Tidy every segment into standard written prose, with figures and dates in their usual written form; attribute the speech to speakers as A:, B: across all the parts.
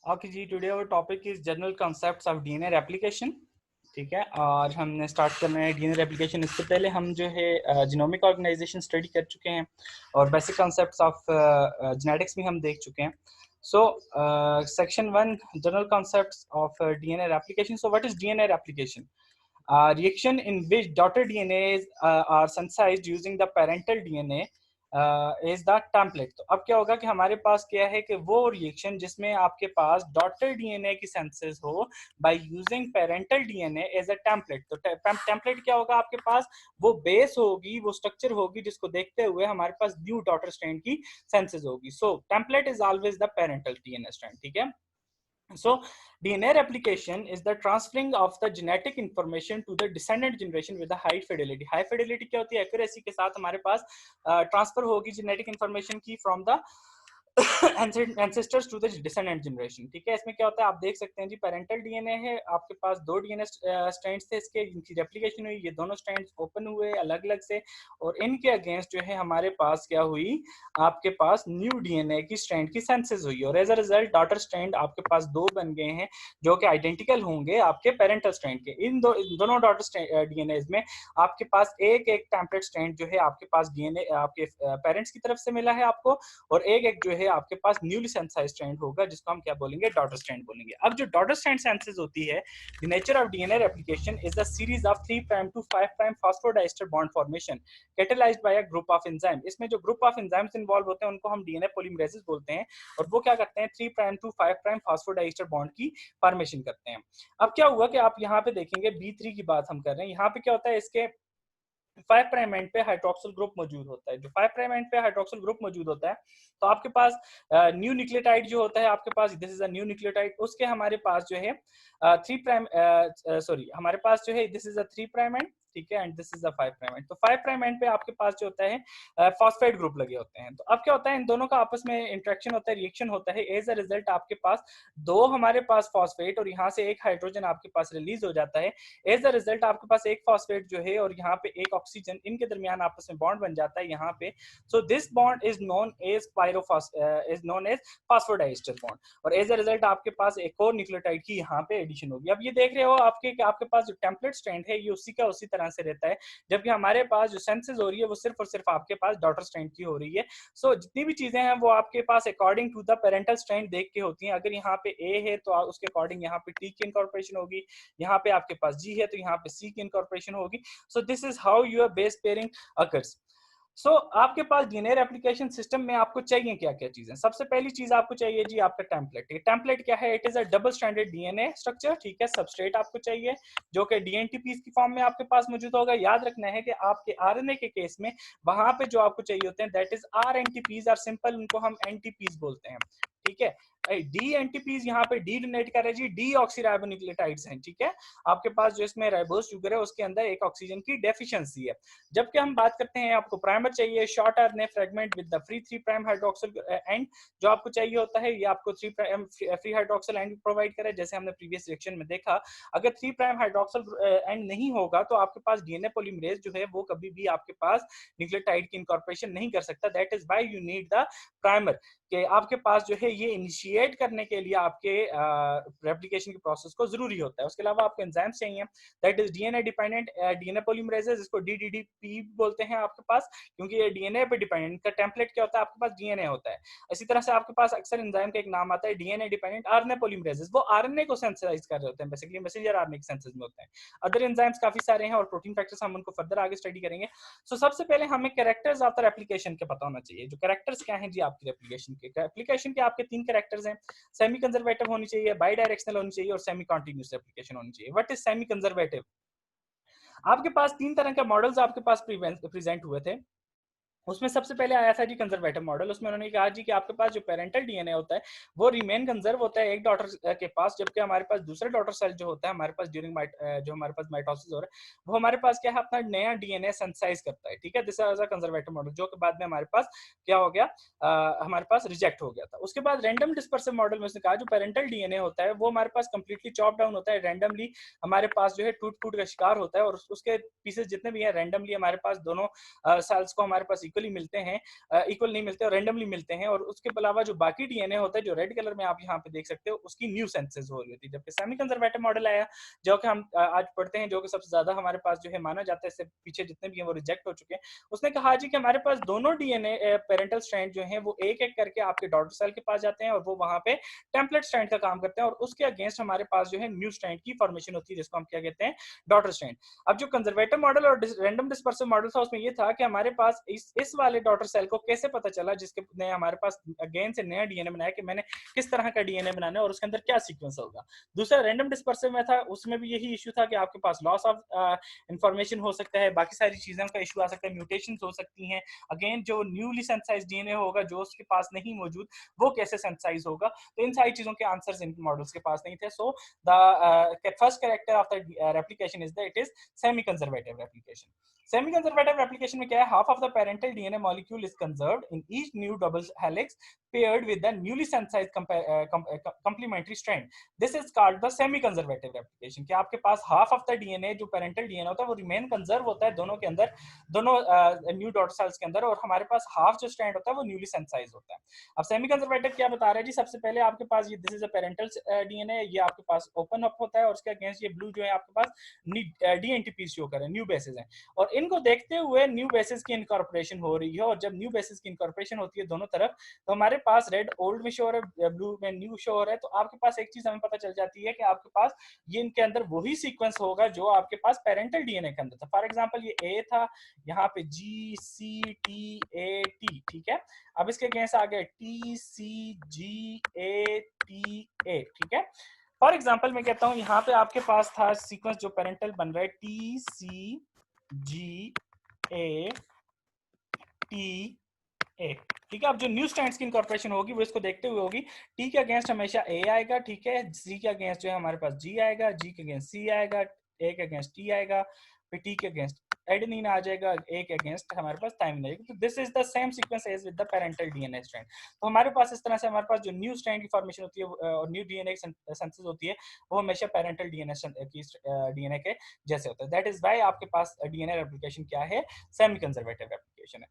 A: Okay जी, today our topic is general concepts of DNA replication. ठीक है, और हमने स्टार्ट करना है डीएनए रेप्लिकेशन। इससे पहले हम जो है जीनोमिक ऑर्गेनाइजेशन स्टडी कर चुके हैं और बेसिक कॉन्सेप्ट्स ऑफ जेनेटिक्स भी हम देख चुके हैं। So section 1, general concepts of DNA replication. So what is DNA replication? Reaction in which daughter DNAs are synthesized using the parental DNA is the template। तो अब क्या होगा कि हमारे पास क्या है कि वो रिएक्शन जिसमें आपके पास डॉटर डीएनए की सिंथेसिस हो by using parental DNA as a template. तो टेम्पलेट क्या होगा? आपके पास वो बेस होगी, वो स्ट्रक्चर होगी जिसको देखते हुए हमारे पास न्यू डॉटर स्ट्रैंड की सिंथेसिस होगी। So template is always the parental DNA strand. ठीक है। So DNA replication is the transferring of the genetic information to the descendant generation with a high fidelity। high fidelity क्या होती है? Accuracy के साथ हमारे पास ट्रांसफर होगी जेनेटिक इंफॉर्मेशन की from the ancestors to the descendant generation। ठीक है, इसमें क्या होता है आप देख सकते हैं जी, पेरेंटल डीएनए है, आपके पास दो डीएनए स्ट्रैंड्स थे, इसके इनकी रेप्लिकेशन हुई, ये दोनों स्ट्रैंड्स ओपन हुए अलग अलग से, और इनके अगेंस्ट जो है हमारे पास क्या हुई, आपके पास न्यू डीएनए की स्ट्रैंड की सिंथेसिस हुई, और as a result daughter strand आपके पास दो बन गए हैं जो कि आइडेंटिकल होंगे आपके पेरेंटल स्ट्रैंड के। इन दोनों डॉटर डीएनए में आपके पास एक एक टेम्पलेट स्ट्रैंड जो है आपके पास डीएनए आपके पेरेंट्स की तरफ से मिला है आपको, और एक एक जो है आपके पास न्यूली सिंथेसाइज्ड स्ट्रैंड होगा जिसको हम क्या बोलेंगे? डॉटर स्ट्रैंड बोलेंगे। अब जो डॉटर स्ट्रैंड सिंथेसिस होती है, the nature of DNA replication is the series of 3 prime to 5 prime phosphodiester bond formation catalysed by a group of enzyme. इसमें जो ग्रुप ऑफ एंजाइम्स इन्वॉल्व होते हैं उनको हम डीएनए पॉलीमरेसेस बोलते हैं, और वो क्या करते हैं? 3 prime to 5 prime phosphodiester bond की फॉर्मेशन करते हैं। अब क्या हुआ कि आप यहाँ पे देखेंगे B3 की बात हम कर रहे हैं, यहाँ पे क्या होता है, इसके 5 प्राइम एंड पे हाइड्रोक्सिल ग्रुप मौजूद होता है। जो 5 प्राइम एंड पे हाइड्रोक्सिल ग्रुप मौजूद होता है, तो आपके पास न्यू न्यूक्लियोटाइड जो होता है आपके पास, this is a new nucleotide, उसके हमारे पास जो है 3 प्राइम सॉरी हमारे पास जो है this is a 3 prime and, ठीक है, and this is a 5 prime and. तो 5 प्राइम एंड पे आपके पास जो होता है फॉस्फेट ग्रुप लगे होते हैं। तो अब क्या होता है, इन दोनों का आपस में इंटरेक्शन होता है, रिएक्शन होता है, एज अ रिजल्ट आपके पास दो हमारे पास फॉस्फेट और यहाँ से एक हाइड्रोजन आपके पास रिलीज हो जाता है। एज अ रिजल्ट आपके पास एक फॉस्फेट जो है और यहाँ पे एक ऑक्सीजन, इनके दरमियान आपस में बॉन्ड बन जाता है यहाँ पे। So this bond is known as phosphodiester bond, और एज अ रिजल्ट आपके पास एक और न्यूक्लियोटाइड की यहाँ पे एडिशन होगी। अब ये देख रहे हो आपके पास जो टेम्पलेट स्ट्रैंड है ये उसी का उसी तरह से रहता है, जबकि हमारे पास जो सिंथेसिस हो रही है वो सिर्फ और सिर्फ आपके पास डॉटर स्ट्रैंड की हो रही है। सो जितनी भी चीजें हैं वो आपके पास according to the parental strand देख के होती हैं। अगर यहाँ पे ए है तो उसके अकॉर्डिंग यहाँ पे टी की इनकॉर्पोरेशन होगी, यहाँ पे आपके पास जी है तो यहाँ पे सी की इनकॉर्पोरेशन होगी। So this is how your base pairing occurs. सो आपके पास डीएनए रेप्लिकेशन सिस्टम में आपको चाहिए क्या क्या चीजें? सबसे पहली चीज आपको चाहिए जी आपका टेम्पलेट। टेम्पलेट क्या है? It is a double stranded DNA structure. ठीक है, सबस्ट्रेट आपको चाहिए जो कि डीएनटीपीज की फॉर्म में आपके पास मौजूद होगा। याद रखना है कि आपके आरएनए के केस में वहां पे जो आपको चाहिए होते हैं दैट इज आरएनटीपीज आर सिंपल, उनको हम एनटीपीज बोलते हैं। ठीक है, डी एंटीपीज यहाँ पे डी डोनेट कर रहे हैं जी, डी ऑक्सीराइबोन्यूक्लियोटाइड्स हैं। ठीक है, आपके पास जो इसमें राइबोज शुगर है उसके अंदर एक ऑक्सीजन की डेफिशिएंसी है। जबकि हम बात करते हैं आपको प्राइमर चाहिए, short RNA fragment with the free 3 prime hydroxyl and, जो आपको चाहिए होता है ये आपको 3 prime free hydroxyl and provide करे। जैसे हमने प्रीवियस रिएक्शन में देखा, अगर 3 प्राइम हाइड्रोक्सिल एंड नहीं होगा तो आपके पास डीएनए पॉलीमरेज जो है वो कभी भी आपके पास न्यूक्लियोटाइड की इनकॉर्पोरेशन नहीं कर सकता। That is why you need the primer, कि आपके पास जो है ये इनिशिएट करने के लिए आपके रेप्लिकेशन के प्रोसेस को जरूरी होता है। उसके अलावा आपको एंजाइम्स चाहिए, that is DNA dependent DNA polymerases, इसको डीडीडीपी बोलते हैं आपके पास, क्योंकि ये डीएनए पे डिपेंडेंट। का टेम्पलेट क्या होता है? आपके पास डीएनए होता है। इसी तरह से आपके पास अक्सर एंजाइम का एक नाम आता है डीएनए डिपेंडेंट आरएनए पॉलीमरेजेस, वो आरएनए को सिंथेसाइज कर रहे होते हैं, बेसिकली मैसेंजर आरएनए के सिंथेसिस में होते हैं। अदर एंजाइम्स काफी सारे हैं और प्रोटीन फैक्टर्स हम उनको फर्दर आगे स्टडी करेंगे। सो सबसे पहले हमें कैरेक्टर्स ऑफ द रेप्लिकेशन के पता होना चाहिए। जो कैरेक्टर्स क्या हैं जी आपकी रेप्लिकेशन के? रेप्लिकेशन के आपके 3 कैरेक्टर्स हैं, सेमी कंजर्वेटिव होनी चाहिए, बाई डायरेक्शनल होनी चाहिए और सेमी कॉन्टिन्यूस रेप्लिकेशन होनी चाहिए। What is semi conservative? आपके पास 3 तरह के मॉडल्स आपके पास प्रेजेंट हुए थे। उसमें सबसे पहले आया था जी कंजर्वेटिव मॉडल। उसमें उन्होंने कहा जी कि आपके पास जो पेरेंटल डीएनए होता है वो रिमेन कंजर्व होता है एक डॉटर के पास, जबकि हमारे पास दूसरा डॉटर सेल जो होता है हमारे पास ड्यूरिंग जो हमारे पास माइटोसिस हो रहा है वो हमारे पास क्या है, अपना नया डीएनए सिंथेसाइज करता है। ठीक है, this is a conservative model, जो कि बाद में हमारे पास क्या हो गया, हमारे पास रिजेक्ट हो गया था। उसके बाद रैंडम डिस्पर्सिव मॉडल में उसने कहा जो पेरेंटल डीएनए होता है वो हमारे पास कंप्लीटली चॉप डाउन होता है, रैंडमली हमारे पास जो है टूट फूट का शिकार होता है, और उसके पीसेस जितने भी हैं रैंडमली हमारे पास दोनों सेल्स को हमारे पास इक्वली मिलते हैं, इक्वल नहीं मिलते और रेंडमली मिलते हैं, और उसके अलावा जो बाकी डीएनए होता है जो रेड कलर में आप यहाँ पे देख सकते हो उसकी न्यू सेंसेस हो रही होती है। जबकि सेमी कंजर्वेटिव मॉडल आया जो कि हम आज पढ़ते हैं, जो कि सबसे ज्यादा हमारे पास जो है माना जाता है, इससे पीछे जितने भी हैं वो रिजेक्ट हो चुके हैं। उसने कहा जी कि हमारे पास दोनों डीएनए पेरेंटल स्ट्रैंड जो हैं वो एक एक करके आपके डॉटर सेल के पास जाते हैं और वो वहां पे टेम्पलेट स्ट्रैंड का काम करते हैं, और उसके अगेंस्ट हमारे पास जो है न्यू स्ट्रैंड की फॉर्मेशन होती है, जिसको हम क्या कहते हैं, डॉटर स्ट्रैंड। अब जो कंजर्वेटिव मॉडल और रैंडम डिस्पर्सिव मॉडल था उसमें ये था कि हमारे पास इस वाले डॉटर सेल को कैसे पता चला जिसके ने हमारे पास अगेन से नया डीएनए बनाया कि मैंने किस तरह का डीएनए बनाना है और उसके अंदर क्या सीक्वेंस होगा। दूसरा रैंडम डिस्पर्सिव में था, उसमें भी यही इशू था कि आपके पास लॉस ऑफ इंफॉर्मेशन हो सकता है, बाकी सारी चीजों का इशू आ सकता है, म्यूटेशन हो सकती हैं। अगेन जो न्यूली सेंसाइज डीएनए होगा जो उसके पास नहीं मौजूद वो कैसे सेंसाइज होगा, तो इन सारी चीजों के आंसर्स इन मॉडल्स के पास नहीं थे। So the first character of the replication is that it is semi conservative replication. Semi conservative replication में क्या है, half of the parental DNA molecule is conserved in each new double helix paired with the newly synthesized complementary strand. This is called the semi-conservative replication. कि आपके पास half of the DNA जो parental DNA होता है वो remain conserve होता है दोनों के अंदर, दोनों new daughter cells के अंदर, और हमारे पास half जो strand होता है वो newly synthesized होता है। अब semi-conservative क्या बता रहा है जी, सबसे पहले आपके पास ये this is a parental DNA, ये आपके पास open up होता है और उसके अगेंस्ट ये blue जो है आपके पास DNTP शो कर रहे हैं, न्यू बेसिस हैं, और इनको देखते हुए न्यू बेसिस की इनकॉर्पोरेशन हो रही है, और जब न्यू बेसिस की इनकॉर्पोरेशन होती है दोनों तरफ तो हमारे पास रेड ओल्ड में शो हो रहा है, ब्लू में न्यू शो हो रहा है, तो आपके पास एक चीज हमें पता चल जाती है कि आपके पास ये इनके अंदर वही सीक्वेंस होगा जो आपके पास पेरेंटल डीएनए के अंदर था। फॉर एग्जांपल ये ए था, यहाँ पे जी सी टी ए टी, ठीक है। अब इसके अगेंस्ट आ गए T C ji A T A, ठीक है। फॉर एग्जाम्पल मैं कहता हूं यहाँ पे आपके पास था सीक्वेंस जो पेरेंटल बन रहा है T C ji A T A, ठीक है। अब जो न्यू स्ट्रैंड्स की इनकॉर्पोरेशन होगी वो इसको देखते हुए होगी, टी के अगेंस्ट हमेशा ए आएगा, ठीक है, सी के अगेंस्ट जो है हमारे पास जी आएगा, जी के अगेंस्ट सी आएगा, ए के अगेंस्ट टी आएगा, फिर टी के अगेंस्ट एडेनिन आ जाएगा, ए के अगेंस्ट हमारे पास थायमिन आएगा। तो this is the same sequence as with the parental DNA strand. तो हमारे पास इस तरह से हमारे पास जो न्यू स्ट्रैंड की फॉर्मेशन होती है और न्यू डीएनए सिंथेसिस होती है वो हमेशा पेरेंटल डीएनए के जैसे होता है। दैट इज व्हाई आपके पास डीएनए रेप्लिकेशन क्या है, सेमी कंजर्वेटिव रेप्लिकेशन है।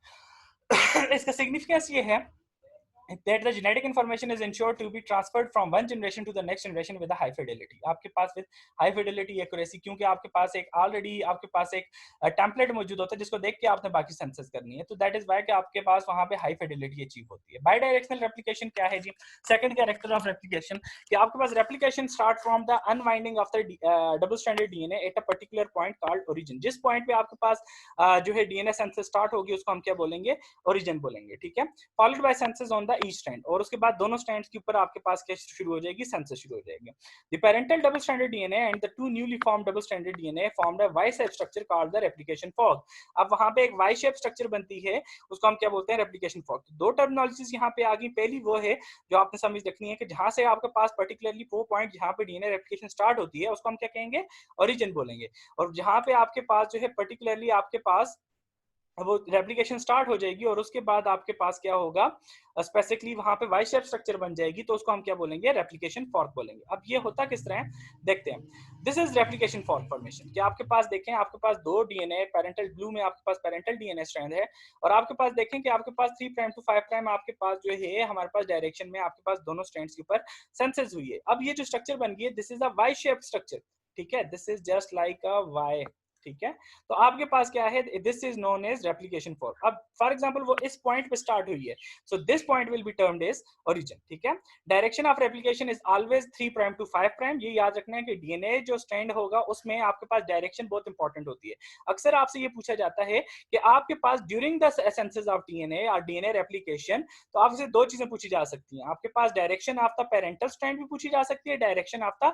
A: इसका सिग्निफिकेंस ये है that the genetic information is ensured to be transferred from one generation to the next generation with a high fidelity. आपके पास with high fidelity accuracy, क्योंकि आपके पास एक already आपके पास एक टेम्पलेट मौजूद होता है जिसको देख के आपने बाकी सेंसस करनी है, तो that is why कि आपके पास वहां पे high fidelity अचीव होती है। Bidirectional replication क्या है जी, सेकंड कैरेक्टर ऑफ रेप्लिकेशन, कि आपके पास replication start from the unwinding of the double stranded DNA at a particular point called origin. जिस पॉइंट पे आपके पास जो है डीएनए सेंसस स्टार्ट होगी उसको हम क्या बोलेंगे, ओरिजिन बोलेंगे, ठीक है। Followed by census on the each strand, और उसके बाद दोनों स्ट्रैंड्स के ऊपर आपके पास क्या शुरू हो जाएगी, सेंसस शुरू हो जाएगी। The parental double stranded DNA and the two newly formed double stranded DNA formed a Y shape structure called the replication fork. अब वहां पे एक वाई शेप स्ट्रक्चर बनती है, उसको हम क्या बोलते हैं, रेप्लिकेशन फॉग। तो दो टर्मिनोलॉजीज यहाँ पे आ गई, पहली वो है जो आपने समझ रखनी है कि जहां से आपके पास पर्टिकुलरली वो पॉइंट जहां पे डीएनए रेप्लिकेशन स्टार्ट होती है उसको हम क्या कहेंगे, ओरिजिन बोलेंगे, और जहां पे आपके पास जो है पर्टिकुलरली आपके पास वो रेप्लिकेशन स्टार्ट हो जाएगी और उसके बाद आपके पास क्या होगा, स्पेसिफिकली वहां पे वाई शेप स्ट्रक्चर बन जाएगी, तो उसको हम क्या बोलेंगे, रेप्लिकेशन फॉर्क बोलेंगे। अब ये होता किस तरह देखते हैं। This is replication fork formation, कि आपके पास देखें आपके पास दो डीएनए पेरेंटल ब्लू में आपके पास पेरेंटल डीएनए स्ट्रैंड है, और आपके पास देखें कि आपके पास 3 प्राइम टू 5 प्राइम आपके पास जो है हमारे पास डायरेक्शन में आपके पास दोनों स्ट्रैंड्स के ऊपर सेंसेस हुई है। अब ये जो स्ट्रक्चर बन गई है this is a Y shape structure, ठीक है, this is just like a Y, ठीक है। तो आपके पास क्या है, this is known as replication fork. अब फॉर एग्जांपल वो इस पॉइंट पे स्टार्ट हुई है, so this point will be termed as origin, ठीक है। Direction of replication is always 3 prime to 5 prime. ये याद रखना है कि डीएनए जो स्ट्रैंड होगा उसमें आपके पास डायरेक्शन बहुत इंपॉर्टेंट होती है। अक्सर आपसे ये पूछा जाता है कि आपके पास during the synthesis of DNA और डीएनए रेप्लिकेशन, तो आपसे दो चीजें पूछी जा सकती हैं, आपके पास direction of the parental strand भी पूछी जा सकती है, direction of the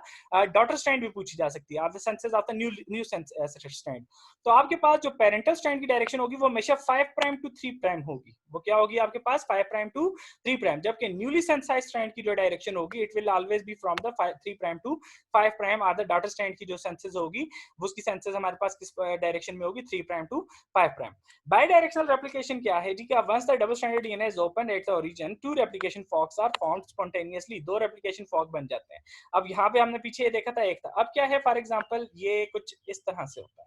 A: daughter strand भी पूछी जा सकती है, of the synthesis of the new strand. तो आपके पास जो पेरेंटल स्ट्रैंड की डायरेक्शन होगी वो हमेशा 5 प्राइम टू 3 प्राइम होगी, वो क्या होगी आपके पास 5 प्राइम टू 3 प्राइम, जबकि न्यूली सेंसाइज्ड स्ट्रैंड की जो डायरेक्शन होगी it will always be from the 3 prime to 5 prime, और द डॉटर स्ट्रैंड की जो सेंसेस होगी वो उसकी सेंसेस हमारे पास किस डायरेक्शन में होगी, 3 prime to 5 prime. Bidirectional replication क्या है जी, कि once the double stranded DNA is open at the origin, two replication forks are formed spontaneously, दो रेप्लिकेशन फॉर्क बन जाते हैं। अब यहाँ पे हमने पीछे ये देखा था एक था, अब क्या है, फॉर एग्जांपल ये कुछ इस तरह से होता है।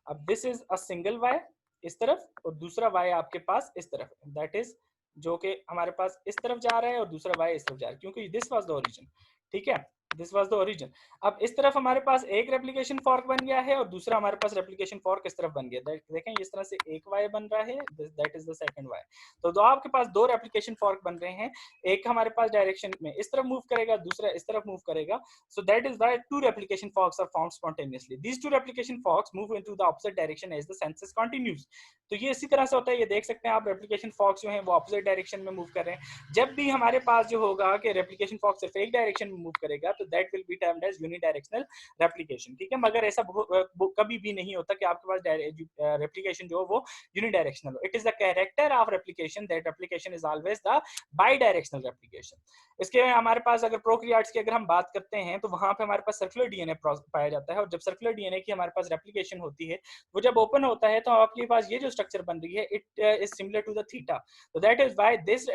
A: अब this is a single Y, इस तरफ और दूसरा y आपके पास इस तरफ, दैट इज जो कि हमारे पास इस तरफ जा रहा है और दूसरा y इस तरफ जा रहा है, क्योंकि दिस वाज द ओरिजिन, ठीक है, दिस वाज द ओरिजिन। अब इस तरफ हमारे पास एक रेप्लिकेशन फॉर्क बन गया है और दूसरा हमारे पास रेप्लिकेशन फॉर्क इस तरफ बन गया। देखें इस तरह से एक y बन रहा है, that is the second y। तो दो आपके पास दो रेप्लिकेशन फॉर्क बन रहे हैं, एक हमारे पास डायरेक्शन में इस तरफ मूव करेगा, दूसरा इस तरफ मूव करेगा। So that is why two replication forks are formed spontaneously. These two replication forks move into the opposite direction as the synthesis continues. तो ये इसी तरह से होता है, ये देख सकते हैं आप, रेप्लिकेशन फॉर्क्स जो हैं वो ऑपोजिट डायरेक्शन में मूव कर रहे हैं। जब भी हमारे पास जो होगा कि रेप्लिकेशन फॉर्क सिर्फ एक डायरेक्शन में मूव करेगा तो that will be termed as unidirectional replication, ठीक है। मगर ऐसा कभी भी नहीं होता कि आपके पास रेप्लिकेशन जो वो यूनिडायरेक्शनल हो। It is the character of replication that replication is always the by directional replication. इसके हमारे पास अगर प्रोकैरियोट्स की अगर हम बात करते हैं तो वहां पे हमारे पास सर्कुलर डीएनए पाया जाता है, और जब सर्कुलर डीएनए की हमारे पास रेप्लिकेशन होती है, वो जब ओपन होता है तो आपके पास ये जो स्ट्रक्चर बन रही है, it is similar to the theta. So that is why this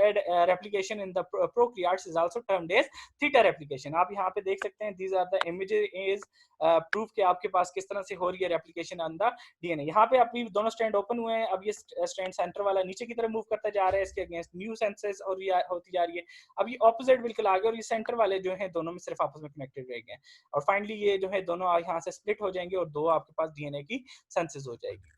A: replication in the prokaryotes is also termed as theta replication. आप यहाँ पे देख सकते हैं, these are the images proof कि आपके पास किस तरह से हो रही है replication on the DNA। यहाँ पे अभी दोनों स्ट्रैंड ओपन हुए हैं, अब ये स्ट्रैंड सेंटर वाला नीचे की तरफ मूव करता जा रहा है, इसके अगेंस्ट न्यू सेंसेस और ये होती जा रही है। अब ये ऑपोजिट बिल्कुल आगे, और ये सेंटर वाले जो है दोनों में सिर्फ आपस में कनेक्टेड रह गए, और फाइनली ये जो है दोनों यहाँ से स्प्लिट हो जाएंगे और दो आपके पास डीएनए की सेंसेस हो जाएगी।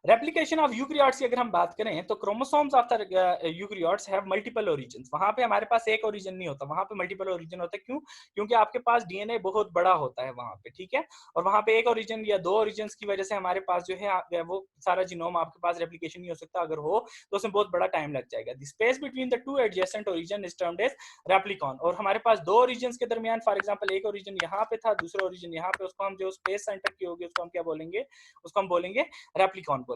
A: रेप्लिकेशन ऑफ यूकैरियोट्स की अगर हम बात करें तो chromosomes of the eukaryotes have multiple origins. वहां पे हमारे पास एक ओरिजिन नहीं होता, वहां पे मल्टीपल ओरिजिन होता है। क्यों? क्योंकि आपके पास डीएनए बहुत बड़ा होता है वहां पे, ठीक है, और वहां पे एक ओरिजिन या दो ओरिजिन्स की वजह से हमारे पास जो है वो सारा जीनोम आपके पास रेप्लिकेशन नहीं हो सकता। अगर हो तो उसमें बहुत बड़ा टाइम लग जाएगा। The space between the two adjacent origin is termed as replicon. और हमारे पास दो ओरिजिन्स के दरमियान, फॉर एग्जांपल एक ओरिजिन यहाँ पे था, दूसरा ओरिजिन यहाँ पे, उसको हम जो स्पेस सेंटर की होगी उसको हम क्या बोलेंगे? उसको हम बोलेंगे रेप्लिकॉन बोलेंगे।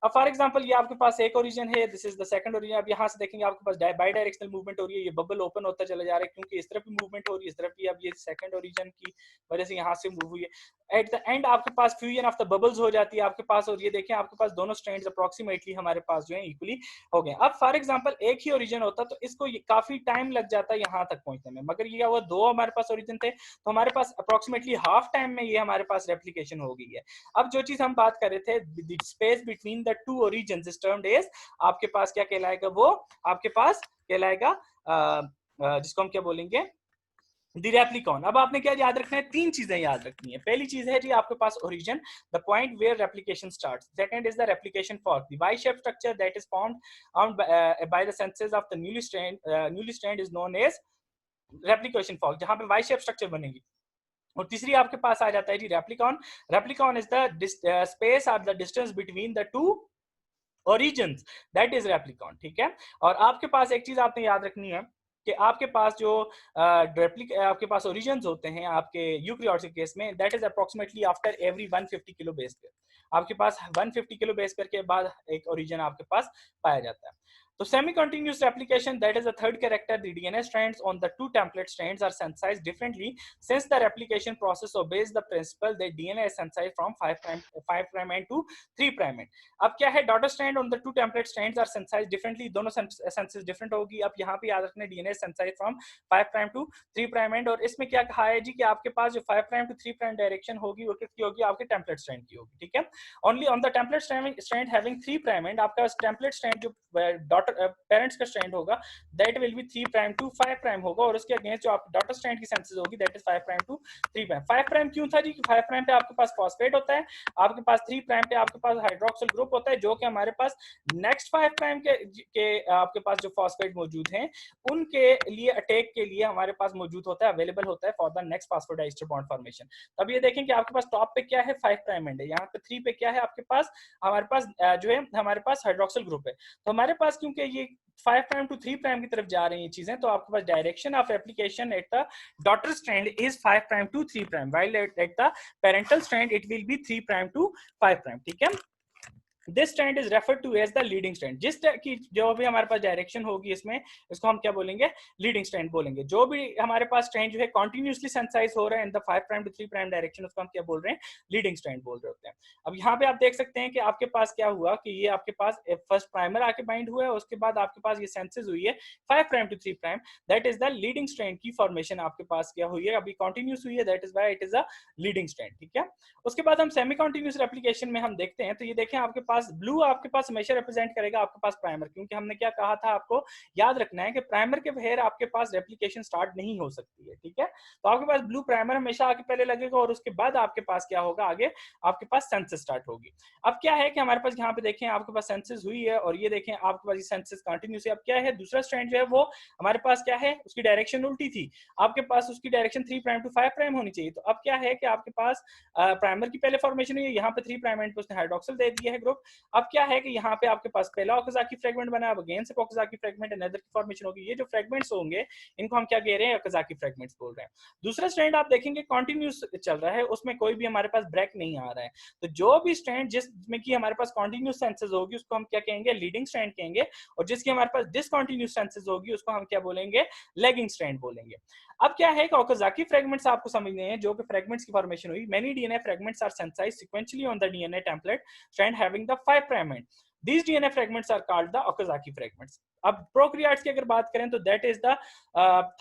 A: अब फॉर एग्जांपल ये आपके पास एक ओरिजिन है, this is the second origin. अब यहाँ से देखेंगे आपके पास बाई डायरेक्शनल मूवमेंट हो रही है, ये बबल ओपन होता चला जा रहा है क्योंकि इस तरफ भी मूवमेंट हो रही है, इस तरफ भी। अब ये सेकंड ओरिजिन की वजह से यहाँ से मूव हुई है। एट द एंड आपके पास फ्यूजन ऑफ द बबल्स हो जाती है आपके पास, और ये देखें आपके पास दोनों स्ट्रैंड्स अप्रोक्सीमेटली हमारे पास जो है इक्वली हो गए। अब फॉर एग्जांपल एक ही ओरिजिन होता तो इसको काफी टाइम लग जाता है यहाँ तक पहुंचने में, मगर ये वो दो हमारे पास ओरिजिन थे तो हमारे पास अप्रोक्सीमेटली हाफ टाइम में ये हमारे पास रेप्लिकेशन हो गई है। अब जो चीज हम बात कर रहे थे, the space between the two origins is termed as, आपके पास क्या कहलाएगा? वो आपके पास कहलाएगा जिसको हम क्या बोलेंगे? The replicon. अब आपने क्या याद रखना है? तीन चीजें याद रखनी है। पहली चीज है जी आपके पास origin, the point where replication starts. Second is the replication fork, the Y shape structure that is formed by the synthesis of the newly strand is known as replication fork, जहां पे वाई शेप स्ट्रक्चर बनेगी। और तीसरी आपके पास आ जाता है जी replicon. Replicon is the space और the distance between the two origins, that is replicon, ठीक है। और आपके पास एक चीज आपने याद रखनी है कि आपके पास जो आपके पास ओरिजिन्स होते हैं आपके यूकैरियोट्स के केस में, that is approximately after every 150 kilo base pair. आपके पास 150 किलो बेस पेयर के बाद एक ओरिजिन आपके पास पाया जाता है। तो semi-continuous replication, that is the third character. The DNA strands on the two template strands are synthesized differently since the replication process obeys the principle that DNA is synthesized from 5 prime end to 3 prime end. अब क्या है? daughter strand on the two template strands are synthesized differently. दोनों synthesis different होगी। अब यहाँ पे याद रखना है DNA is synthesized from 5 prime to 3 prime end। और इसमें क्या कहा है जी कि आपके पास जो 5 prime to 3 prime डायरेक्शन होगी वो किसकी होगी? आपके template strand की होगी, ठीक है। Only on the template strand having 3 prime end, आपका template strand जो डॉटर पेरेंट्स का स्ट्रैंड होगा that will be 3 prime to 5 prime होगा, और उसके अगेंस्ट जो आप डॉटर स्ट्रैंड की सेंसेस होगी that is 5 prime to 3 prime. 5 prime क्यों था जी? 5 प्राइम पे आपके पास फॉस्फेट होता है, आपके पास 3 प्राइम पे आपके पास हाइड्रोक्सिल ग्रुप होता है, जो कि हमारे पास नेक्स्ट 5 प्राइम के आपके पास जो फॉस्फेट मौजूद हैं उनके लिए अटैक के लिए हमारे पास मौजूद होता है, अवेलेबल होता है for the next phosphodiester bond formation. तब ये देखें कि आपके पास टॉप पे क्या है? 5 प्राइम एंड है, यहाँ पे 3 पे क्या है आपके पास? हमारे पास जो है हमारे पास हाइड्रोक्सिल ग्रुप है। तो हमारे पास क्योंकि ये 5 प्राइम टू 3 प्राइम की तरफ जा रही हैं चीजें, तो आपके पास direction of replication at the daughter strand is 5 prime to 3 prime, while at the parental strand it will be 3 prime to 5 prime, ठीक है। This strand is referred to as the leading strand. जिस की जो भी हमारे पास direction होगी इसमें, इसको हम क्या बोलेंगे? लीडिंग स्ट्रैंड बोलेंगे। जो भी हमारे पास स्ट्रैंड जो है कॉन्टिन्यूसली सेंसाइज हो रहा है in the 5 prime to 3 prime direction, उसको हम क्या बोल रहे हैं? लीडिंग स्ट्रैंड बोल रहे होते हैं। अब यहाँ पे आप देख सकते हैं कि आपके पास क्या हुआ कि ये आपके पास फर्स्ट प्राइमर आके बाइंड हुआ है, उसके बाद आपके पास ये सेंसेज हुई है 5 prime to 3 prime, that is the leading strand की फॉर्मेशन आपके पास क्या हुई है? अभी कॉन्टिन्यूस हुई है, that is why it is a leading strand, ठीक है। उसके बाद हम सेमी कॉन्टिन्यूस रेप्लिकेशन में हम देखते हैं, तो ये देखें आपके पास पास ब्लू आपके पास हमेशा रिप्रेजेंट करेगा आपके पास प्राइमर, क्योंकि हमने क्या कहा था, आपको याद रखना है कि प्राइमर के बगैर आपके पास रेप्लिकेशन स्टार्ट नहीं हो सकती है, ठीक है। तो आपके पास ब्लू प्राइमर हमेशा आगे पहले लगेगा और उसके बाद आपके पास क्या होगा, आगे आपके पास सेंसस स्टार्ट होगी। अब क्या है कि हमारे पास यहाँ पे देखें आपके पास सेंसस हुई है और ये देखें आपके पास ये सेंसस कंटिन्यूस है। अब क्या है, दूसरा स्ट्रैंड जो है वो हमारे पास क्या है, उसकी डायरेक्शन उल्टी थी, आपके पास उसकी डायरेक्शन 3 प्राइम टू 5 प्राइम होनी चाहिए। तो अब क्या है कि आपके पास प्राइमर की पहले फॉर्मेशन हुई है, यहाँ पे 3 प्राइम एंड पे उसने हाइड्रोक्सिल दे दिया है ग्रुप। अब क्या है कि यहाँ पे आपके पास पहला ओकाजाकी फ्रेगमेंट बना, अब अगेन से ओकाजाकी फ्रेगमेंट अनदर की फॉर्मेशन होगी। ये जो फ्रेगमेंट्स होंगे इनको हम क्या कह रहे हैं, ओकाजाकी फ्रेगमेंट्स बोल रहे हैं। दूसरा स्ट्रैंड आप देखेंगे कंटिन्यूस चल रहा है, उसमें कोई भी हमारे पास ब्रेक नहीं आ रहा है। तो जो भी स्ट्रैंड जिसमें कि हमारे पास कंटिन्यूस सेंसेस होगी उसको हम क्या कहेंगे, लीडिंग स्ट्रैंड कहेंगे, और जिसकी हमारे पास डिसकंटिन्यूस सेंसेस होगी उसको हम क्या बोलेंगे, लैगिंग स्ट्रैंड बोलेंगे। अब क्या है कि ओकाजाकी फ्रेगमेंट्स आपको समझने हैं, जो कि फ्रेगमेंट्स की फॉर्मेशन हुई। Many DNA fragments are synthesized sequentially on the DNA template strand having the 5 prime end. These DNA fragments are called the Okazaki fragments. अब प्रोकैरियोट्स की अगर बात करें तो that is the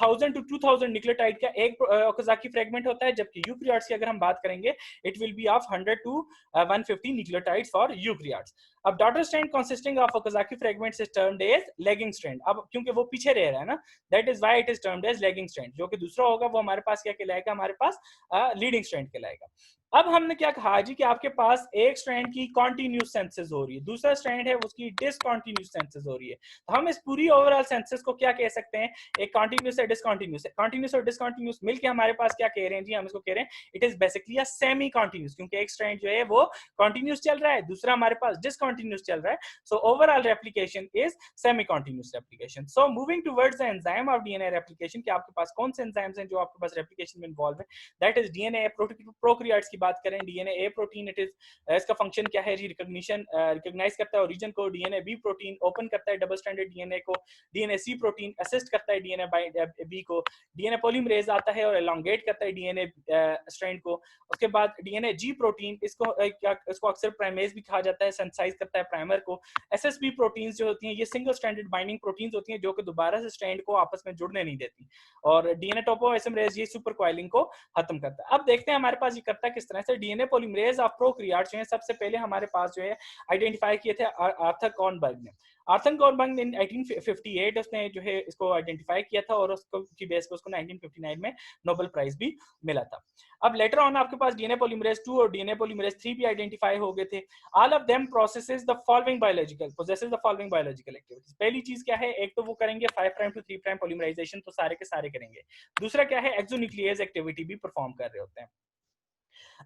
A: 1000 to 2000 nucleotide का एक ओकाजाकी फ्रेगमेंट होता है, जबकि यूकैरियोट्स की अगर हम बात करेंगे it will be of 100 to 150 nucleotides for eukaryotes. अब daughter strand consisting of Okazaki fragments is termed as lagging strand. अब क्योंकि वो पीछे रह रहा है ना, that is why it is termed as lagging strand. जो कि दूसरा होगा वो हमारे पास क्या कहलाएगा, हमारे पास लीडिंग स्ट्रैंड कहलाएगा। अब हमने क्या कहा जी कि आपके पास एक स्ट्रैंड की कॉन्टिन्यूस सेंसेस हो रही है, दूसरा स्ट्रैंड है उसकी डिसकंटिन्यूस सेंसेस हो रही है। तो हम इस पूरी ओवरऑल सेंसेस को क्या कह सकते हैं, एक कॉन्टिन्यूस है, डिसकंटिन्यूस है। कॉन्टिन्यूस और डिसकंटिन्यूस मिलके हमारे पास क्या कह रहे हैं जी, हम इसको कह रहे हैं it is basically a semi continuous, क्योंकि एक स्ट्रैंड जो है वो कॉन्टिन्यूस चल रहा है, दूसरा हमारे पास डिसकंटिन्यूस चल रहा है। So overall replication is semi continuous replication. So moving towards the enzyme of DNA replication, कि आपके पास कौन से एंजाइम्स हैं जो आपके पास रेप्लिकेशन में इन्वॉल्व है, दैट इज डीएनए प्रोकैरियोट्स की बात करें, DNA A protein, it is इसका फंक्शन क्या है जी, रिकॉग्नाइज करता है ओरिजिन को। डीएनए बी प्रोटीन ओपन करता है डबल स्ट्रैंडेड डीएनए को। डीएनए सी प्रोटीन असिस्ट करता है डीएनए बी को। डीएनए पॉलीमरेज आता है और एलोंगेट करता है डीएनए स्ट्रैंड को। उसके बाद डीएनए जी प्रोटीन, इसको अक्सर प्राइमेज भी कहा जाता है, सेंसाइज करता है प्राइमर को। एसएसबी प्रोटीन्स जो होती हैं ये सिंगल स्ट्रैंडेड बाइंडिंग प्रोटीन्स होती हैं, जो कि दोबारा से स्ट्रैंड को आपस में जुड़ने नहीं देती। और डीएनए टोपोइसोमरेज ये सुपर कॉइलिंग को खत्म करता है। अब देखते हैं हमारे पास ये करता किस तरह से। डीएनए पॉलीमरेज ऑफ प्रोकैरियोट्स जो है सबसे पहले हमारे पास जो है आइडेंटिफाई किए थे आर्थर कॉर्नबर्ग ने। आर्थर कॉर्नबर्ग ने 1858 उसने जो है इसको आइडेंटिफाई किया था और उसको की बेस पे उसको 1959 में नोबेल प्राइज भी मिला था। अब लेटर ऑन आपके पास डीएनए पॉलीमरेज 2 और डीएनए पॉलीमरेज 3 भी आइडेंटिफाई हो गए थे। All of them processes the following biological possesses the following biological activities. पहली चीज क्या है, एक तो वो करेंगे 5 प्राइम टू 3 प्राइम पॉलीमराइजेशन, तो सारे के सारे करेंगे। दूसरा क्या है, एक्सोन्यूक्लियेज एक्टिविटी भी परफॉर्म कर रहे होते हैं।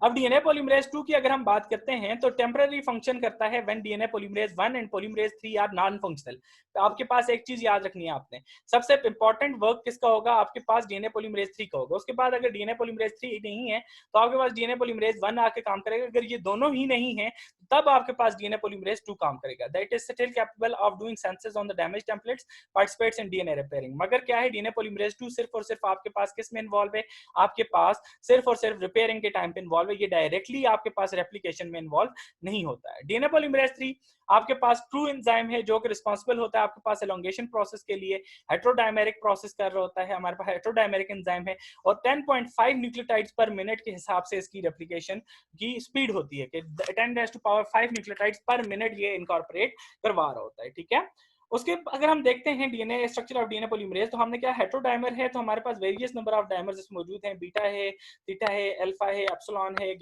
A: अब डीएनए पॉलीमरेज 2 की अगर हम बात करते हैं तो टेम्पररी फंक्शन करता है when DNA polymerase 1 and polymerase 3 are non functional. तो आपके पास एक चीज याद रखनी है आपने, सबसे इंपॉर्टेंट वर्क किसका होगा, आपके पास डीएनए पॉलीमरेज 3 का होगा। उसके बाद अगर डीएनए पॉलीमरेज 3 नहीं है तो आपके पास डीएनए पॉलीमरेज 1 आके काम करेगा। अगर ये दोनों ही नहीं है तब आपके पास डीएनए पॉलीमरेज 2 काम करेगा। That is still capable of doing senses on the damage templates, participates in DNA repairing. मगर क्या है, डीएनए पॉलीमरेज 2 सिर्फ और सिर्फ आपके पास किस में इन्वॉल्व है, आपके पास सिर्फ और सिर्फ रिपेयरिंग के टाइम पे इन्वॉल्व है, ये डायरेक्टली आपके पास रेप्लिकेशन में इन्वॉल्व नहीं होता है। डीएनए पॉलीमरेज 3 आपके पास ट्रू एंजाइम है जो कि रिस्पांसिबल होता है आपके पास एलोंगेशन प्रोसेस के लिए, हेटेरोडाइमेरिक प्रोसेस कर रहा होता है, हमारे पास हेटेरोडाइमेरिक एंजाइम है और 10.5 न्यूक्लियोटाइड्स पर मिनट के हिसाब से इसकी रेप्लिकेशन की स्पीड होती है कि 10⁻⁵ न्यूक्लियोटाइड्स पर मिनट ये इनकॉर्पोरेट करवा रहा होता है, ठीक है। उसके अगर हम देखते हैं DNA structure of DNA polymerase, तो हमने क्या हेटेरोडाइमर है तो हमारे पास वेरियस नंबर ऑफ डाइमर्स इसमें मौजूद हैं, बीटा है, थीटा है, अल्फा है, एप्सिलॉन है,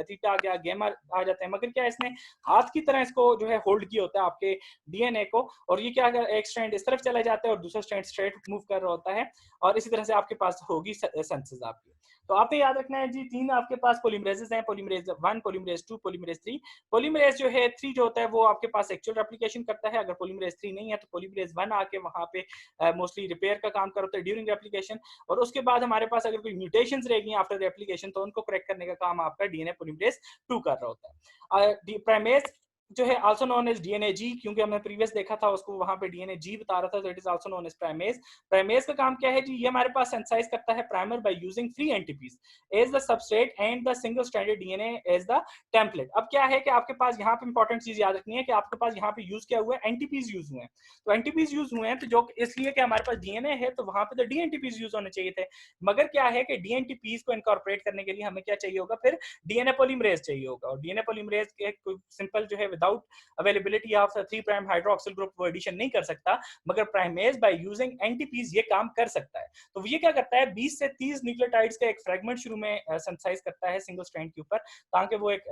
A: थीटा आ गया, गामा आ जाते हैं। मगर क्या इसने हाथ की तरह इसको जो है होल्ड किया होता है आपके डीएनए को, और ये क्या अगर एक स्ट्रैंड इस तरफ चला जाता है और दूसरा स्ट्रैंड स्ट्रेट मूव कर रहा होता है, और इसी तरह से आपके पास होगी सेंसेस आपकी। तो आपने याद रखना है जी, 3 आपके पास पॉलीमरेजेस हैं, पॉलीमरेज 1, पॉलीमरेज 2, पॉलीमरेज 3। पॉलीमरेज जो है 3 जो होता है वो आपके पास एक्चुअल रेप्लिकेशन करता है। अगर पॉलीमरेज 3 नहीं है तो पॉलीमरेज 1 आके वहां पे मोस्टली रिपेयर का काम करता है ड्यूरिंग रेप्लिकेशन, और उसके बाद हमारे पास अगर कोई म्यूटेशंस रहेगी आफ्टर रेप्लिकेशन तो उनको करेक्ट करने का काम आपका डीएनए पॉलीमरेज 2 कर रहा होता है। प्राइमेज जो है आल्सो नोन एज डीएनए जी, क्योंकि हमने प्रीवियस देखा था उसको वहां पे डीएनए जी बता रहा था, तो it is also known as primase. Primase का काम क्या है जी, ये हमारे पास सेंसाइज करता है primer by using free NTPs as the substrate and the single stranded DNA as the template. अब क्या है कि आपके पास यहाँ पे इंपॉर्टेंट चीज याद रखनी है कि आपके पास यहाँ पे यूज क्या हुआ है, एंटीपीज यूज हुए हैं। तो एंटीपीज यूज हुए हैं तो जो इसलिए कि हमारे पास डीएनए है तो वहां पे तो डीएनटीपीज यूज होने चाहिए थे, मगर क्या है कि डीएनटीपीज को इनकॉर्पोरेट करने के लिए हमें क्या चाहिए होगा, फिर डीएनए पॉलीमरेज चाहिए होगा। और डीएनए पॉलीमरेज एक सिंपल जो है without availability of 3 prime hydroxyl group वो एडिशन नहीं कर सकता, मगर प्राइमेज बाय यूजिंग एनटीपीज ये काम कर सकता है। तो ये क्या करता है, 20 से 30 न्यूक्लियोटाइड्स का एक फ्रेगमेंट शुरू में सिंथेसाइज करता है सिंगल स्ट्रैंड के ऊपर, ताकि वो एक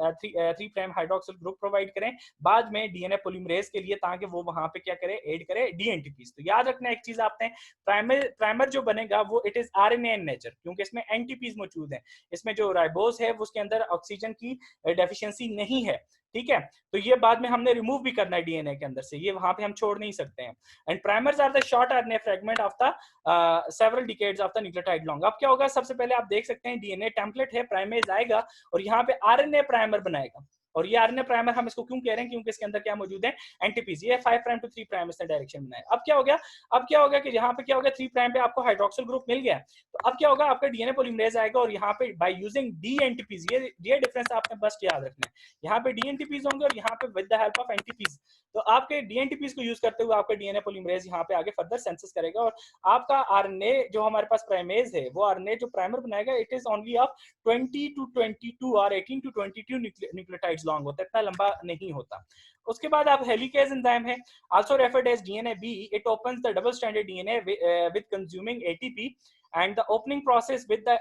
A: 3 प्राइम हाइड्रोक्सिल ग्रुप प्रोवाइड करें बाद में डीएनए पॉलीमरेज के लिए, ताकि वो वहां पे क्या करे, ऐड करे डीएनटीपीज। तो याद रखना एक चीज आपने, प्राइमर जो बनेगा वो it is RNA in nature, क्योंकि इसमें एनटीपीज मौजूद है। इसमें जो राइबोज है उसके अंदर ऑक्सीजन की डेफिशिएंसी नहीं है, ठीक है। तो ये बाद में हमने रिमूव भी करना है डीएनए के अंदर से, ये वहां पे हम छोड़ नहीं सकते हैं। And primers are the short RNA fragment of the several decades of the nucleotide long. अब क्या होगा, सबसे पहले आप देख सकते हैं डीएनए टेम्पलेट है, प्राइमेज आएगा और यहाँ पे आरएनए प्राइमर बनाएगा। और ये आरएनए प्राइमर हम इसको क्यों कह रहे हैं, क्योंकि इसके अंदर क्या मौजूद है, एनटीपीज। ये 5 प्राइम टू 3 प्राइम इसने डायरेक्शन बनाया। अब क्या हो गया, कि यहाँ पे क्या हो गया, 3 प्राइम पे आपको हाइड्रोक्सिल ग्रुप मिल गया। तो अब क्या होगा, आपका डीएनए पॉलीमरेज आएगा और यहाँ पे बाय यूजिंग डी एनटीपीज, ये डिफरेंस आपने बस याद रखना है। यहाँ पे डी एनटीपीज होंगे और यहाँ पे विद द हेल्प ऑफ एनटीपीज। तो आपके डी एनटीपीज को यूज करते हुए आपका डीएनए पॉलीमरेज यहाँ पे आगे फर्दर सेंसेस करेगा और आपका आरएनए जो हमारे पास प्राइमेज है, वो आरएनए जो प्राइमर बनाएगा it is only of 20 to 22 और 18 to 22 न्यूक्लियोटाइड्स लॉन्ग होता है, इतना लंबा नहीं होता। उसके बाद आप हेलिकेज एंजाइम है, also referred as DNA B, it opens the double stranded DNA with consuming ATP and the opening process with the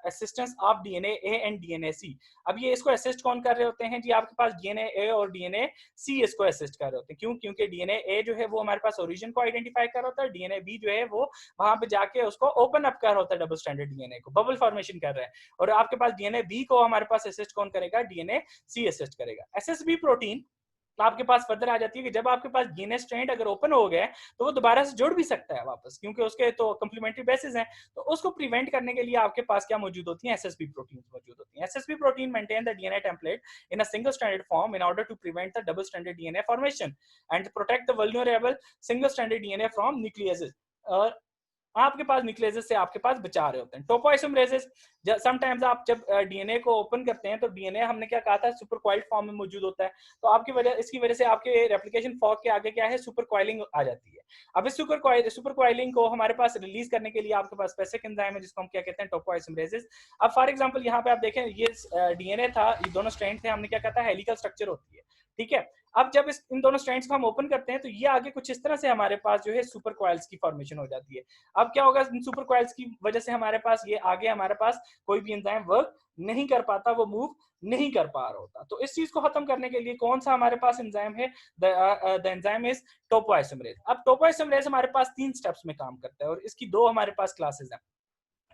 A: assistance of DNA A and DNA C। अब ये इसको असिस्ट कौन कर रहे होते हैं जी, आपके पास DNA A और DNA C इसको असिस्ट कर रहे होते हैं। क्यों, क्योंकि DNA A जो है वो हमारे पास ओरिजिन को आइडेंटिफाई कर रहा होता है, DNA B जो है वो वहां पे जाके उसको ओपन अप कर रहा होता है, डबल स्टैंडर्ड डीएनए को बबल फॉर्मेशन कर रहा है। और आपके पास DNA B को हमारे पास असिस्ट कौन करेगा, DNA C असिस्ट करेगा। SSB प्रोटीन आपके पास फर्दर आ जाती है कि जब आपके पास डीएनए स्ट्रैंड अगर ओपन हो गया तो वो दोबारा से जुड़ भी सकता है वापस, क्योंकि उसके तो कंप्लीमेंट्री बेसिस हैं। तो उसको प्रिवेंट करने के लिए आपके पास क्या मौजूद होती है, एसएसबी प्रोटीन मौजूद होती है। SSB protein maintain the DNA template in a single stranded form in order to prevent the double stranded DNA formation and protect the vulnerable single stranded DNA from nucleases. और आपके पास nucleases से आपके पास बचा रहे होते हैं। टोपोआइसोमरेजेस, समटाइम्स आप जब डीएनए को ओपन करते हैं तो डीएनए हमने क्या कहा था, सुपर क्वाइल्ड फॉर्म में मौजूद होता है। तो इसकी वजह से आपके रेप्लिकेशन फॉर्क के आगे क्या है, सुपर क्वाइलिंग आ जाती है। अब इस सुपर क्वाइलिंग को हमारे पास रिलीज करने के लिए आपके पास स्पेसिफिक एंजाइम है जिसको हम क्या कहते हैं, टोपोआइसोमरेजेस। अब फॉर एग्जांपल यहाँ पे आप देखें, ये डीएनए था, ये दोनों स्ट्रैंड थे, हमने क्या कहता है, हेलिकल स्ट्रक्चर होती है, ठीक है। अब जब इन दोनों स्ट्रैंड्स को हम ओपन करते हैं तो ये आगे कुछ इस तरह से हमारे पास जो है सुपर क्वाइल्स की फॉर्मेशन हो जाती है। अब क्या होगा, इन सुपर क्वाइल्स की वजह से हमारे पास ये आगे हमारे पास कोई भी एंजाइम वर्क नहीं कर पाता, वो मूव नहीं कर पा रहा होता। तो इस चीज को खत्म करने के लिए कौन सा हमारे पास एंजाइम है, द एंजाइम इज टोपोआइसोमरेज। अब टोपोआइसोमरेज हमारे पास 3 स्टेप्स में काम करता है और इसकी 2 हमारे पास क्लासेस हैं,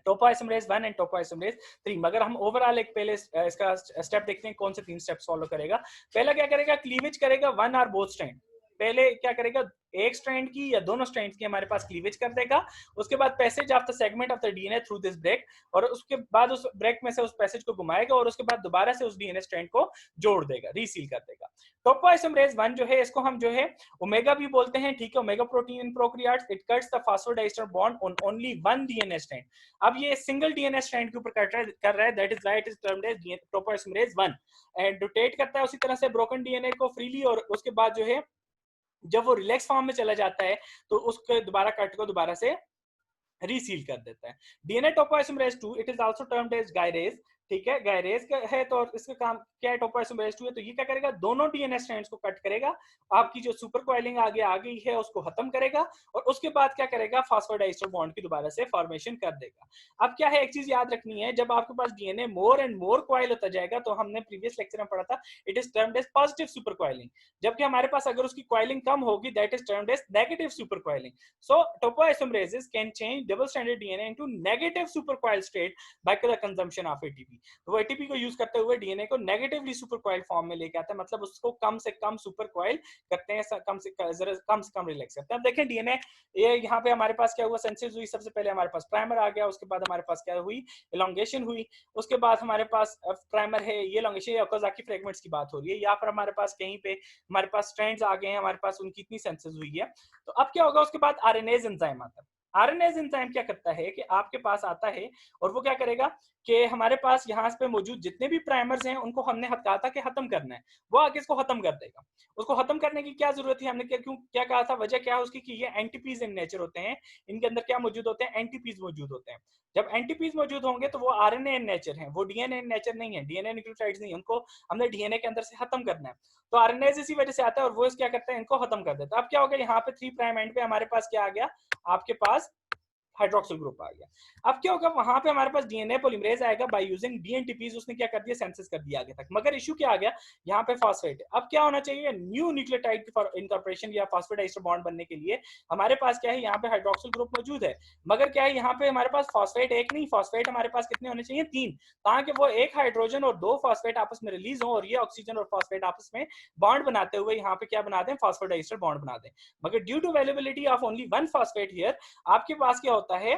A: टोपोआइसोमरेज 1 एंड टोपोआइसोमरेज 3। मगर हम ओवरऑल एक पहले इसका स्टेप देखते हैं कौन से 3 स्टेप्स फॉलो करेगा। पहला क्या करेगा, क्लीवेज करेगा 1 और बोथ स्ट्रैंड। पहले क्या करेगा, एक स्ट्रैंड की या दोनों स्ट्रैंड्स की हमारे पास क्लीवेज कर देगा। उसके बाद passage of the segment of the DNA through this break, और उसके बाद उस ब्रेक में से उस पैसेज को घुमाएगा और उसके बाद दोबारा से उस डीएनए स्ट्रैंड को जोड़ देगा, रीसील कर देगा। टोपोआइसोमरेज 1 जो है इसको हम जो है ओमेगा भी बोलते हैं, ठीक है, omega protein in prokaryotes. It cuts the phosphodiester bond on only 1 DNA strand. अब ये सिंगल डीएनए स्ट्रैंड के ऊपर कर रहा है, that is why it is termed as topoisomerase 1। And rotate करता है उसी तरह से ब्रोकन डीएनए को फ्रीली, और उसके बाद जो है जब वो रिलैक्स फॉर्म में चला जाता है तो उसके दोबारा कट को दोबारा से रीसील कर देता है। DNA topoisomerase 2 it is also termed as gyrase, ठीक है, गायरेज का है। तो इसका काम क्या है, टोपोआइसोमरेज 2 है, तो ये क्या करेगा, दोनों डीएनए स्ट्रैंड्स को कट करेगा, आपकी जो सुपर कॉइलिंग आगे आ गई है उसको खत्म करेगा, और उसके बाद क्या करेगा, फॉस्फोडाइस्टर बॉन्ड की दोबारा से फॉर्मेशन कर देगा। अब क्या है, एक चीज याद रखनी है, जब आपके पास DNA more and more coil होता जाएगा, तो हमने प्रीवियस लेक्चर में पढ़ा था, it is termed as positive super coiling. जबकि हमारे पास अगर उसकी कॉइलिंग कम होगी, that is termed as negative super coiling. So topoisomerases can change double stranded DNA into negative super coil state by the consumption of ATP. तो वो ATP को यूज करते हुए डीएनए को नेगेटिवली सुपर कॉइल फॉर्म में लेके आता है, मतलब उसको कम से कम सुपर कॉइल करते हैं, कम से कम रिलैक्स करते हैं। अब देखें डीएनए, ये यहाँ पे हमारे पास क्या हुआ, सेंसेस हुई, सबसे पहले हमारे पास प्राइमर आ गया, उसके बाद हमारे पास क्या हुई, एलोंगेशन हुई, उसके बाद हमारे पास प्राइमर है, ये एलोंगेशन ओकाज़की फ्रेगमेंट्स की बात हो रही है। यहाँ पर हमारे पास कहीं पे हमारे पास स्ट्रैंड्स आ गए हैं, हमारे पास उनकी इतनी सेंसेस हुई है। तो अब क्या होगा, उसके बाद आरएनएज एंजाइम आता है। आरएनएज एंजाइम क्या करता है कि आपके पास आता है और वो क्या करेगा कि हमारे पास यहाँ पे मौजूद जितने भी प्राइमर्स हैं उनको हमने कहा था कि खत्म करना है, वो आगे इसको खत्म कर देगा। उसको खत्म करने की क्या जरूरत थी, हमने क्या कहा था, वजह क्या है उसकी कि ये एंटीपीज इन नेचर होते हैं, इनके अंदर क्या मौजूद होते हैं, एंटीपीज मौजूद होते हैं। जब एंटीपीज मौजूद होंगे तो वो आरएनए इन नेचर है, वो डीएनए इन नेचर नहीं है, डीएनए न्यूक्लियोटाइड्स नहीं, उनको हमने डीएनए के अंदर से खत्म करना है। तो आरएनए इसी वजह से आता है और वो क्या करते हैं, इनको खत्म कर देता है। अब क्या हो गया, यहाँ पे 3 प्राइम एंड पे हमारे पास क्या आ गया, आपके पास हाइड्रोक्सिल ग्रुप आ गया। अब क्या होगा, वहां पे हमारे पास डीएनए पॉलीमरेज आएगा बाय यूजिंग डीएनटीपीज, उसने क्या कर दिया, सेंसेस कर दिया आगे तक। मगर इशू क्या आ गया, यहाँ पे फॉस्फेट। अब क्या होना चाहिए, न्यू न्यूक्लियोटाइड इनकॉर्पोरेशन या फॉस्फेडाइस्टर बॉन्ड बनने के लिए हमारे पास क्या है, यहाँ पे हाइड्रोक्सिल ग्रुप मौजूद है, मगर क्या है यहाँ पे हमारे पास फॉस्फेट एक नहीं, फॉस्फेट हमारे पास कितने होने चाहिए, 3, ताकि वो एक हाइड्रोजन और 2 फॉस्फेट आपस में रिलीज हो और ये ऑक्सीजन और फॉस्फेट आपस में बॉन्ड बनाते हुए यहाँ पे क्या बना दें, फॉस्फेडाइस्टर बॉन्ड बना दें। मगर due to availability of only 1 phosphate here, आपके पास क्या होता है,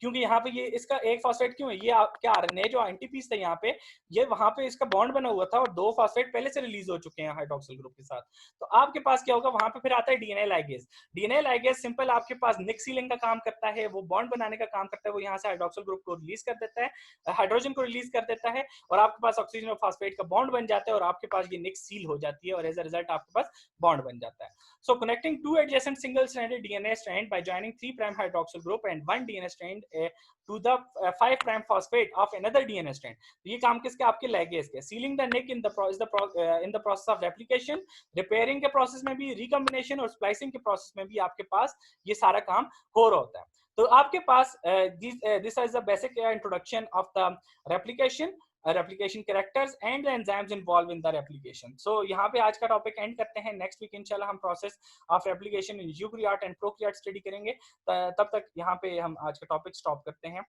A: क्योंकि यहाँ पे ये इसका एक फॉस्फेट क्यों है, ये क्या आरएनए जो एंटीपीज थे यहाँ पे, ये वहां पे इसका बॉन्ड बना हुआ था और 2 फॉस्फेट पहले से रिलीज हो चुके हैं हाइड्रोक्सिल ग्रुप के साथ। तो आपके पास क्या होगा, वहां पे फिर आता है DNA ligase. DNA ligase simple आपके पास निक सीलिंग का काम करता है, वो बॉन्ड बनाने का काम करता है, वो यहाँ से हाइड्रोक्सिल ग्रुप को रिलीज कर देता है, हाइड्रोजन को रिलीज कर देता है और आपके पास ऑक्सीजन और फॉस्फेट का बॉन्ड बन जाता है और आपके पास ये निक सील हो जाती है और एज अ रिजल्ट आपके पास बॉन्ड बन जाता है। So connecting 2 adjacent single-stranded DNA strand by joining 3' hydroxyl group and 1 DNA strand to the 5' phosphate of another DNA strand. ये काम किसके, आपके लैगेज के। Sealing the nick in the process of replication, repairing के process में भी, recombination और splicing के process में भी आपके पास ये सारा काम हो रहा होता है। तो आपके पास this is the basic introduction of the replication characters and the enzymes involved in the replication. So यहाँ पे आज का टॉपिक एंड करते हैं। नेक्स्ट वीक इंशाल्लाह हम process of replication in eukaryote and prokaryote study करेंगे। तब तक यहाँ पे हम आज का टॉपिक स्टॉप करते हैं।